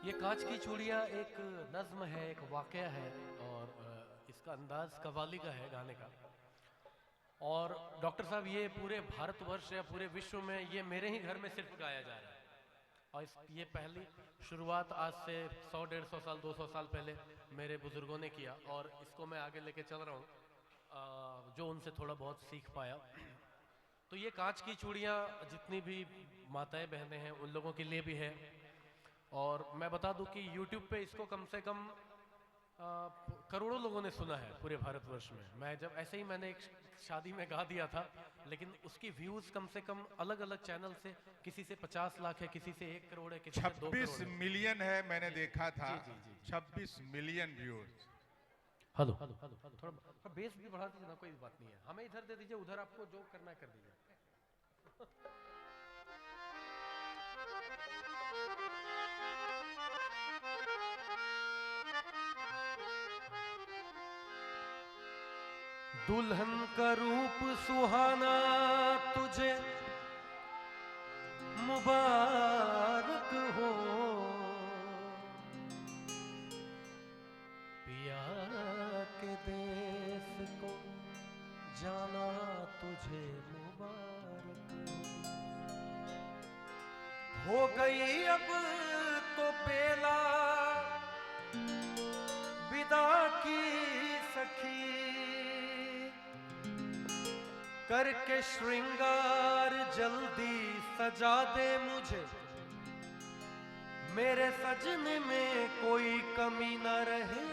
ये कांच की चूड़ियाँ एक नज्म है, एक वाकया है और इसका अंदाज कव्वाली का है गाने का। और डॉक्टर साहब ये पूरे भारतवर्ष या पूरे विश्व में ये मेरे ही घर में सिर्फ गाया जा रहा है। और ये पहली शुरुआत आज से 100-150 साल 200 साल पहले मेरे बुजुर्गों ने किया और इसको मैं आगे लेके चल रहा हूँ जो उनसे थोड़ा बहुत सीख पाया। तो ये कांच की चूड़ियाँ जितनी भी माताएं बहनें हैं उन लोगों के लिए भी है। और मैं बता दूं कि YouTube पे इसको कम से कम करोड़ों लोगों ने सुना है पूरे भारतवर्ष में। मैं जब ऐसे ही मैंने एक शादी में गा दिया था, लेकिन उसकी व्यूज कम से कम अलग अलग चैनल से किसी से 50 लाख है, किसी से 1 करोड़ है, किसी से 2 करोड़ 26 है। मिलियन है, मैंने देखा था। जी, जी, जी। 26 million viewers. Hello hello hello hello, थोड़ा बेस भी बढ़ा दीजिए ना, कोई बात नहीं है। हमें इधर दे दीजिए, उधर आपको जो करना है कर दीजिए। दुल्हन का रूप सुहाना तुझे मुबारक हो, पिया के देश को जाना तुझे मुबारक हो गई अब तो बेला विदा की सखी, करके श्रृंगार जल्दी सजा दे मुझे, मेरे सजने में कोई कमी न रहे,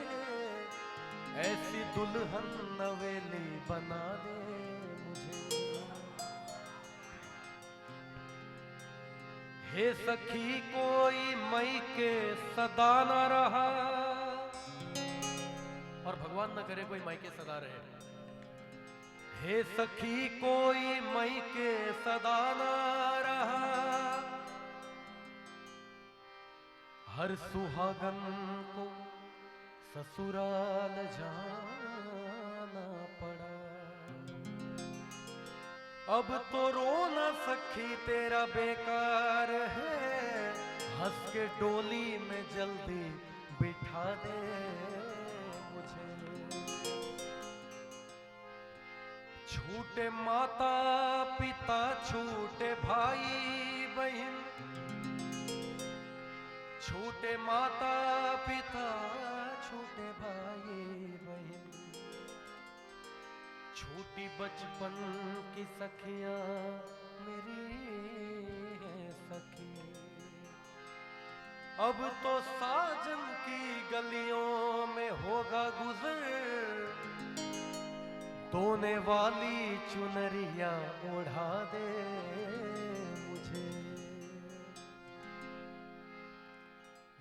ऐसी दुल्हन नवेली बना दे मुझे। हे सखी कोई मई के सदा न रहा, और भगवान न करे कोई मई के सदा रहे। हे सखी कोई मई के सदा न रहा, हर सुहागन को ससुराल जाना पड़ा, अब तो रोना सखी तेरा बेकार है, हंस के डोली में जल्दी बिठा दे मुझे। छूटे माता पिता छूटे भाई बहन, छूटे माता पिता छूटे भाई बहन, छूटी बचपन की सखियां मेरी है सखी, अब तो साजन की गलियों में होगा गुजर, तोने वाली चुनरिया ओढ़ा दे मुझे।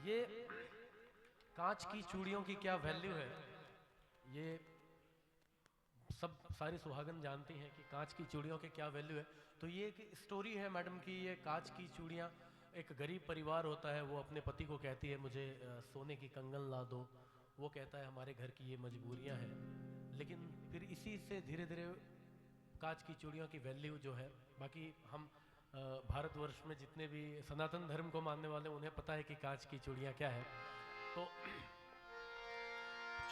ये कांच की चूड़ियों की क्या वैल्यू है, ये सब सारी सुहागन जानती हैं कि कांच की चूड़ियों की क्या वैल्यू है। तो ये एक स्टोरी है मैडम की। ये कांच की चूड़ियाँ, एक गरीब परिवार होता है, वो अपने पति को कहती है मुझे सोने की कंगन ला दो, वो कहता है हमारे घर की ये मजबूरियाँ हैं। लेकिन फिर इसी से धीरे धीरे कांच की चूड़ियों की वैल्यू जो है, बाकी हम भारतवर्ष में जितने भी सनातन धर्म को मानने वाले उन्हें पता है कि कांच की चूड़ियाँ क्या है। तो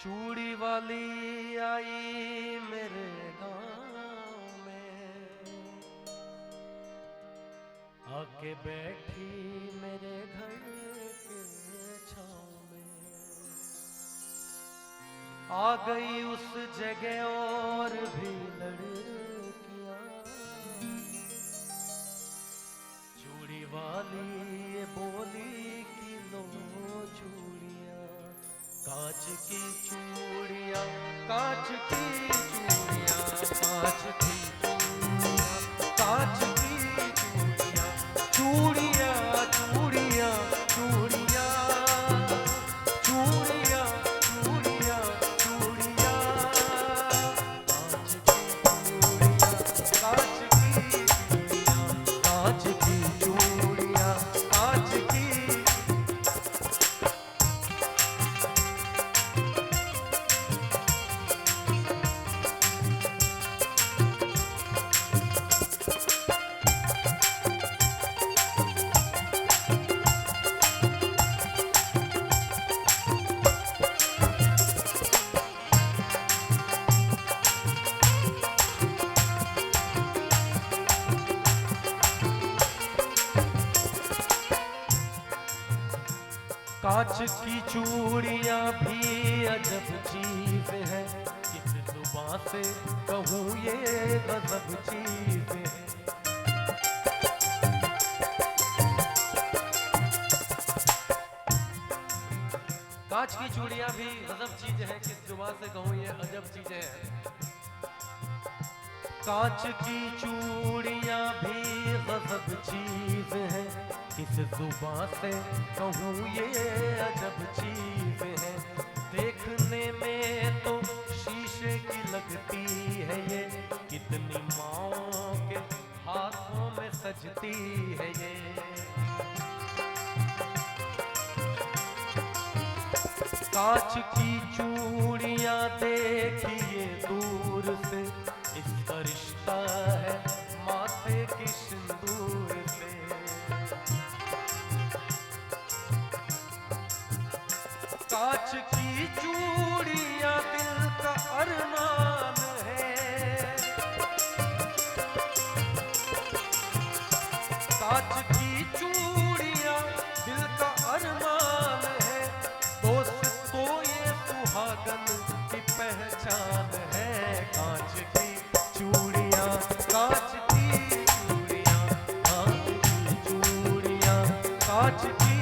चूड़ी वाली आई मेरे गांव में, आके बैठी मेरे घर के छांव में, आ गई उस जगह और भी लड़कियां, चूड़ी वाली ये बोली कि लो चूड़ियां, कांच की चूड़ियां, कांच की चूड़ियां, कांच की चूड़ियां, कांच की चूड़ियां, चूड़ियां चूड़ियां चूड़ियां, चूड़ियां चूड़ियां चूड़ियां, कांच की चूड़ियां, कांच की चूड़ियां, कांच की चूड़ियां, कांच की। कांच की चूड़ियां भी अजब चीज है, किस जुबां से कहूँ ये गजब चीज है। कांच की चूड़ियां भी गजब चीज है, किस जुबां से कहूँ ये अजब चीजें हैं। कांच की चूड़ियां भी गजब चीज है, किस जुबां से कहूँ ये अजब चीज है। देखने में तो शीशे की लगती है ये, कितनी माँओं के हाथों में सजती है ये। कांच की चूड़ियां देखिए दूर से, इसका रिश्ता है माथे की सिंदूर से। कांच की चूड़ियां दिल का अरमान है, कांच की चूड़ियां दिल का अरमान है। दोस्त तो ये सुहागन की पहचान है। कांच की चूड़ियां, कांच की चूड़ियां, कांच की चूड़ियां, कांच की।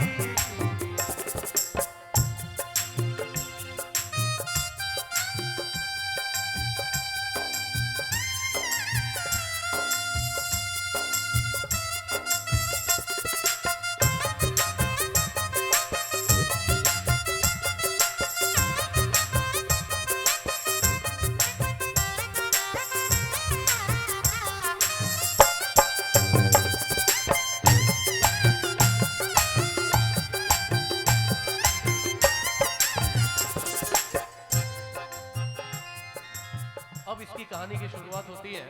अब इसकी कहानी की शुरुआत होती है।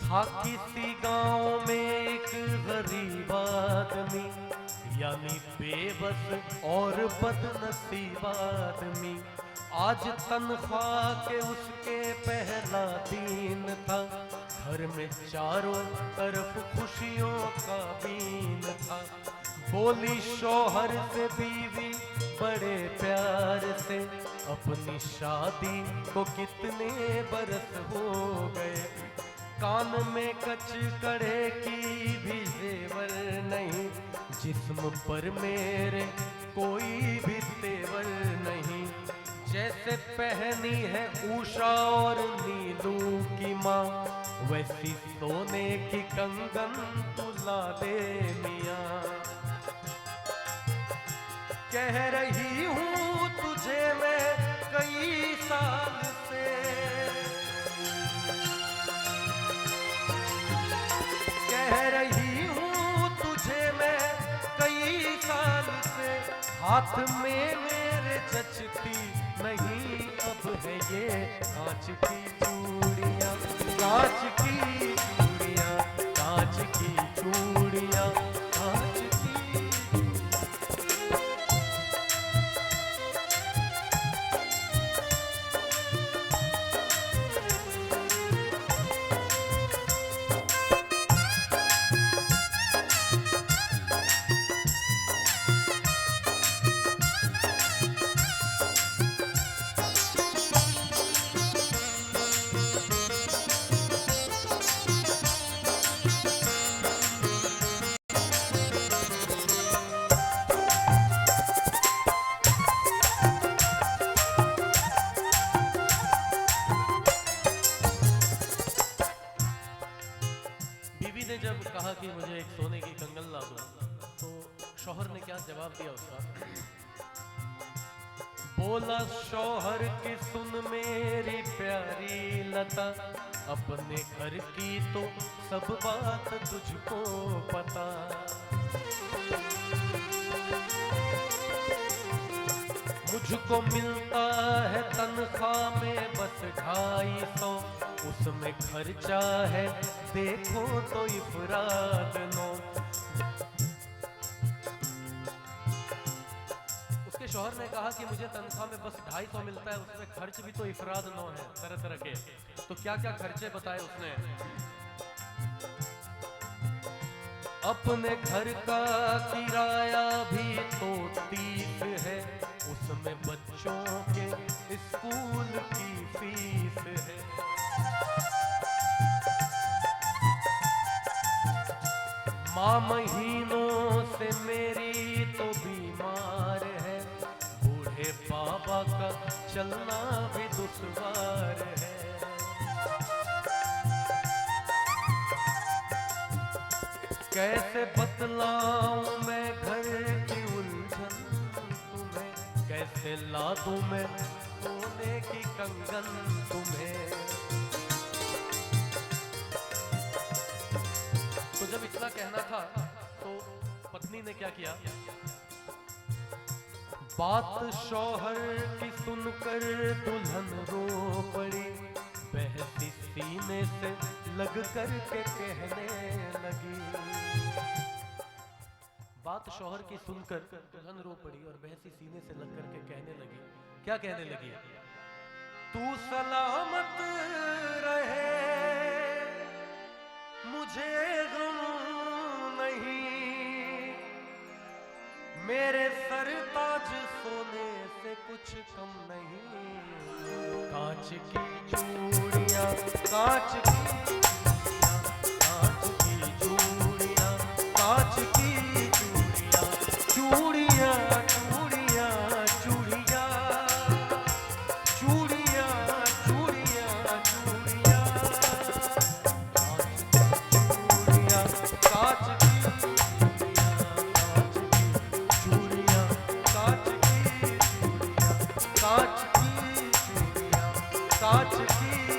था किसी गांव में एक गरीब आदमी, यानी बेबस और बदनसीब आदमी। आज तनख्वाह के उसके पहला दिन था, घर में चारों तरफ खुशियों का बीन था। बोली शौहर से बीवी बड़े प्यार से, अपनी शादी को कितने बरस हो गए। कान में कच कड़े की भी जेवर नहीं, जिस्म पर मेरे कोई भी तेवर नहीं। जैसे पहनी है उषा और नीलू की माँ, वैसी सोने की कंगन तुला दे मियाँ। कह रही हूँ तुझे मैं कई साल से, कह रही हूँ तुझे मैं कई साल से। हाथ में मेरे जचती नहीं अब है ये कांच की चूड़ियाँ, कांच की चूड़ियाँ, कांच की चूड़ियाँ, कांच की। बीवी ने जब कहा कि मुझे एक सोने की कंगन ला दो, तो शौहर ने क्या जवाब दिया उसका? बोला शौहर की सुन मेरी प्यारी लता, अपने घर की तो सब बात तुझको पता। मुझको मिलता है तनख्वाह में बस 250, उसमें खर्चा है देखो तो इफराद नो। उसके शौहर ने कहा कि मुझे तनख्वाह में बस 250 मिलता है, उसमें खर्च भी तो इफराद नो है, तरह तरह के। तो क्या क्या खर्चे बताए उसने? अपने घर का किराया भी तो 30 है, उसमें बच्चों के स्कूल की फीस है। माँ महीनों से मेरी तो बीमार है, बूढ़े बाबा का चलना भी दुश्वार है। कैसे बतलाऊं मैं घर की उलझन तुम्हें, कैसे ला दूं मैं सोने की कंगन तुम्हें। तो जब इतना कहना था तो पत्नी ने क्या किया, बात शौहर की सुनकर दुल्हन रो पड़ी, बहती सीने से लग कर के कहने लगी। बात शौहर की सुनकर दुल्हन रो पड़ी और बहती सीने से लग कर के कहने लगी। क्या कहने लगी, तू सलामत रहे मुझे गम नहीं, मेरे सर ताज सोने से कुछ कम नहीं। कांच की चूड़ियां, कांच की चूड़ियां, कांच की चूड़ियां, कांच की चूड़ियां, चूड़ियां चूड़ियां चूड़ियां, चूड़ियां चूड़ियां चूड़ियां, कांच की चूड़ियां, कांच की चूड़ियां, कांच की चूड़ियां, कांच की